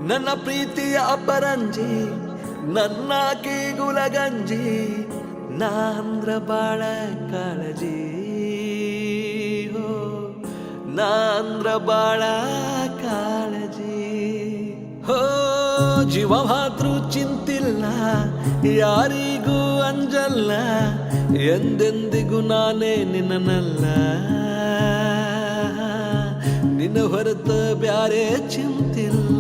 ನನ್ನ ಪ್ರೀತಿಯ ಅಪರಂಜಿ, ನನ್ನ ಕೀಗುಲಗಂಜಿ, ನಾಂದ್ರ ಬಾಳ ಕಾಳಜಿ, ಹೋ ನಾಂದ್ರ ಬಾಳ ಕಾಳಜಿ. ಹೋ ಜೀವ ಮಾತ್ರ ಚಿಂತಿಲ್ಲ, ಯಾರಿಗೂ ಅಂಜಲ್ಲ, ಎಂದೆಂದಿಗೂ ನಾನೇ ನಿನ್ನನಲ್ಲ, ನಿನ್ನ ಹೊರತ ಬ್ಯಾರೆ ಚಿಂತಿಲ್ಲ.